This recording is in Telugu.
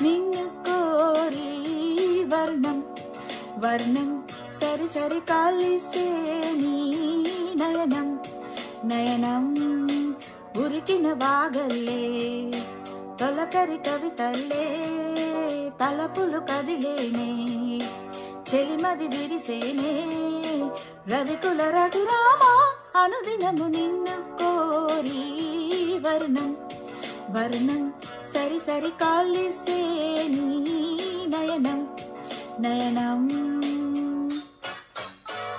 నిన్ను కోరి వర్ణం వర్ణం సరి సరి కలిసే నీ నయనం నయనం ఉరికిన వాగల్లే తొలకరి కవితల్లే తలపులు కదిలేనే చెలిమది విరిసేనే రవికుల రఘురామ అనుదినము నిన్ను కోరి వర్ణం వర్ణం సరి సరి కలిసే నీ నయనం నయనం